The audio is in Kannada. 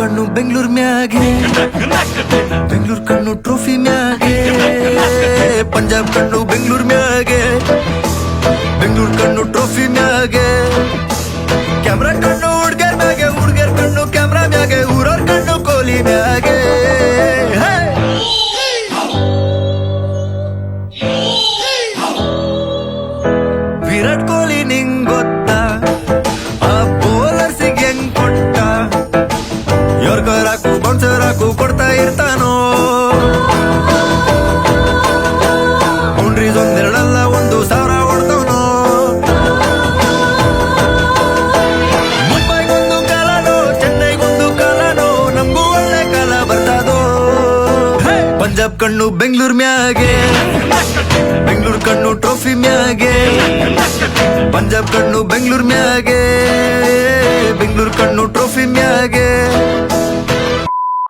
ಕಣ್ಣು ಬೆಂಗಳೂರು ಮ್ಯಾಗೆ, ಬೆಂಗಳೂರು ಕಣ್ಣು ಟ್ರೋಫಿ ಮ್ಯಾಗೆ. ಪಂಜಾಬ್ ಕಣ್ಣು ಬೆಂಗಳೂರು ಮ್ಯಾಗೆ, ಬೆಂಗಳೂರು ಕಣ್ಣು ಟ್ರೋಫಿ ಮ್ಯಾಗೆ. ಕ್ಯಾಮ್ರಾ ಕಣ್ಣು ಹುಡ್ಗರ್ ಮ್ಯಾಗೆ, ಹುಡ್ಗರ್ ಕಣ್ಣು ಕ್ಯಾಮ್ರಾ ಮ್ಯಾಗೆ. ಊರವ್ರ ಕಣ್ಣು ಕೋಹ್ಲಿ ಮ್ಯಾಗೆ. ವಿರಾಟ್ ಕೊಹ್ಲಿ ನಿಂಗ್ ಗೊತ್ತಾ, ಆ ಬೌಲರ್ಸಿಗೆ ಹೆಂಗ್ ಕೊಟ್ಟ. ಯೋರ್ಕರ್ ಹಾಕು ಬೌನ್ಸರ್ ಹಾಕು ಕೊಡ್ತಾ ಇರ್ತಾನೋ. ಬೌಂಡ್ರೀಸ್ ಒಂದೆರಡಲ್ಲ 1,000 ಹೊಡ್ತವನೋ. ಮುಂಬೈಗೊಂದು ಕಾಲನೋ, ಚೆನ್ನೈಗೊಂದು ಕಾಲನೋ, ನಮ್ಗೂ ಒಳ್ಳೆ ಕಾಲ ಬರ್ತದೋ. ಪಂಜಾಬ್ ಕಣ್ಣು ಬೆಂಗಳೂರು ಮ್ಯಾಗೆ, ಬೆಂಗಳೂರು ಕಣ್ಣು ಟ್ರೋಫಿ ಮ್ಯಾಗೆ. ಪಂಜಾಬ್ ಕಣ್ಣು ಬೆಂಗಳೂರು ಮ್ಯಾಗೆ, ಬೆಂಗಳೂರು ಕಣ್ಣು ಟ್ರೋಫಿ ಮ್ಯಾಗೆ.